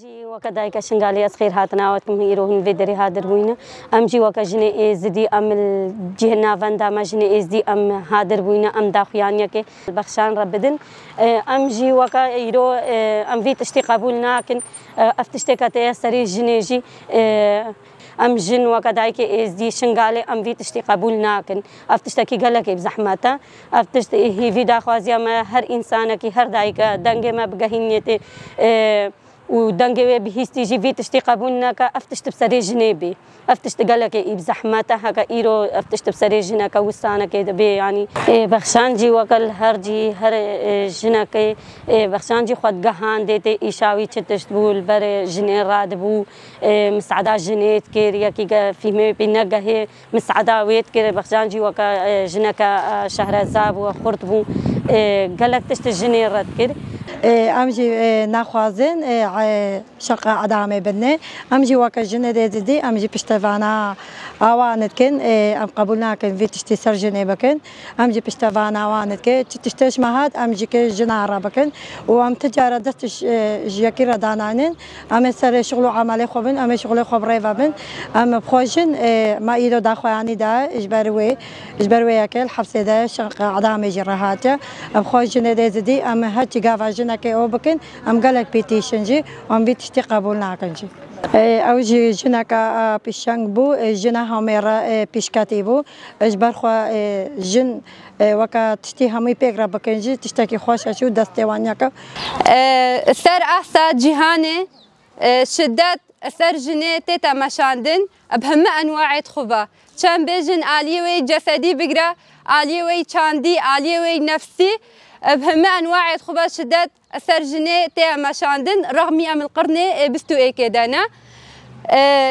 جي وكذلك شنغالي أصغير هاتنا وتمهيروهن فيدري هادر وينا أم جي وكجني إزدي أم الجهنا فندا ما جني إزدي أم هادر وينا أم داخيانيا كي بخشان ربدن أم جي وكيرو أم في تشتي قبولنا كن أفتشتي كتير سري جنيجي أم جن وكذلك إزدي شنغالي أم في تشتي قبولنا كن أفتشتكي قالك بزحمته أفتشتي هي في داخوازيا ما هر إنسانة كي هر دايكا دنجة ما بجهنيته ودنجي بهيستي جي في تشتي قبولنا كأفتشت بسري جنبي أفتشت قالك بزحمته هكا إيرو أفتشت بسري جنا كوسانة كده بي يعني بخشان جي وكل هر جي هر جنا كي بخشان جي خد جهان ديته إيشاوي تشتشت بول بر جني رادبو مسعدا جنيت كيريا كي في مي بينجه مسعدا ويت كير بخشان جي وكا جنا كشهرزاب وخرطبو قالك تشت جني راد كير امجي ناخوازن شقه عدامه بني امجي وكا جنة دي امجي بشتفانا اوانت كن ام قبولنا كن في تشتي سرجني بكن امجي بشتفانا اوانت كي تشتش مهات امجي كي جنارة بكن وام تجارة دستش جيكي ردانانين ام سر شغلو عملي خوبن ام شغلي خوب ريفا بن ام بخوشن ما ايدو داخو يعني دا اجبروي اكل حبسي دا شقه عدامه جراحات ام خوشن دي ام هاتي قافا جنا كي او بكن ام قالك بيتيشن جي وام بيتشتي قبولنا كنجي او جي جنا كا بيشانغ بو جنا هميرا بيشكاتي بو اجبر خو جن وكا تشتي همي بيغرا بكنجي تشتكي خوش اشو دستوانياكا سر احسا جهاني شدت سر جني تيتا مشاندن بهم انواع خبا كان بيجن اليوي جسدي بقرا اليوي چاندي اليوي نفسي بهم انواع خبا شدت سر جني تيتا مشاندن رغم ام القرن بستو ايكيدانا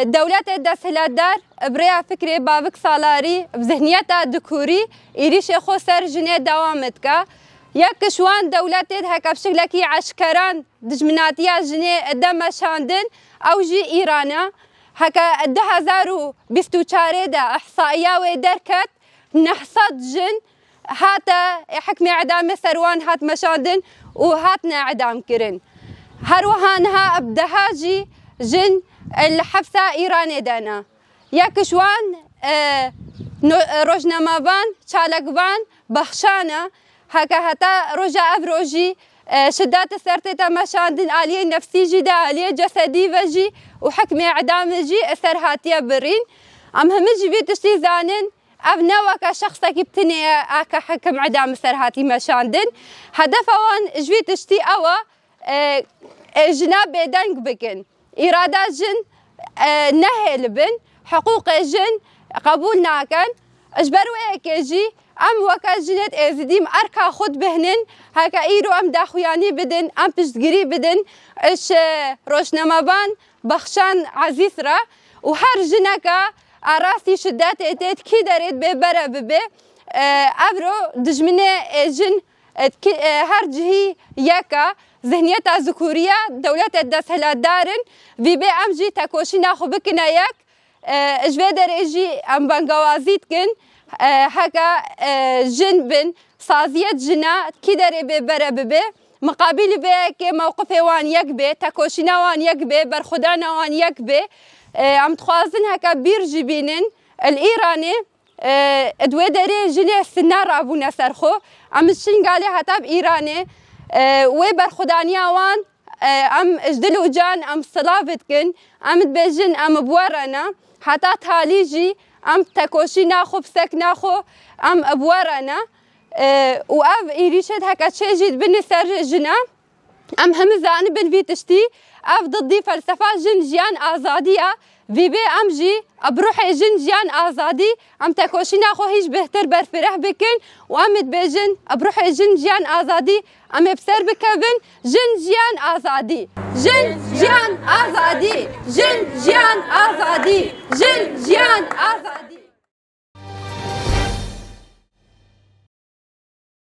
دولت دسهلات دار بريا فكري بابك سالاري بذهنيتا دكوري إيريش خو سر جني دوامتكا يك شوان دولت هكا بشكلكي عشكران دجمناتيا جني دم شاندن او جي ايرانا هكا 2024 دا احصائيه ودركت نحصد جن هاتا حكمي اعدام سروان هات مشاندن وهاتنا اعدام كرن هروهانها بدهاجي جن الحبسه ايراني دانا يك شوان روجنامابان چالکبان بخشانه هكا هتا رجع افروجي شدات سرتتا مشاندن آلية نفسي جي دا آلية جسدي وجي وحكمي اعدام جي اثر هاتيا برين ام همجي بي تشتي زانن ابنا وكا شخصا كبتني اكا حكم اعدام سر هاتي مشاندن هدفوان جوي تشتي اوا جناب بيدنق بكن إرادة جن نهل بن حقوق جن قبول ناكن اجبروا ايكيجي ام وكا جنت ازديم اركا خود بهنن هكا ايرو ام داخوياني بدن ام بشتقري بدن اش روشنامابان بخشان عزيزرا وهر جنكا اراسي شدات اتيت كي داريت ببرا ببي ابرو دجمني جن هر جهي يكا ذهنيتا ذكورية دولت الدسهلات دارن في بي امجي تاكوشي ناخو بكنا يك اجبه دريجي ام بانقوازيت كن هكا جن بن صازية جنا كي داري ببرا ببي مقابل بي موقفي وان يكبي تاكوشينا وان يكبي برخدانا وان يكبي ام تخوازن هكا بيرجي بينن الايراني ادوي داري جني سنار ابونا سرخو ام الشنغالي هتا بايراني وي برخدانيا وان ام اجدلو جان ام صلافتكن ام تبجن ام بورنا حتى تاليجي ام تاكوشي ناخو بسك ناخو ام ابورنا واف ايريشت هكا تشيجيد بني سر جنا ام همزاني بن في تشتي اف ضدي فلسفه جن جيان ازاديه في بي امجي بروحي جن جيان ازادي ام تاكوشي ناخو هيج بهتر برفرح بكن وام تبجن بروحي جن جيان ازادي ام بسر بكبن جن جيان ازادي جن جيان ازادي جن جيان ازادي جن جيان ازادي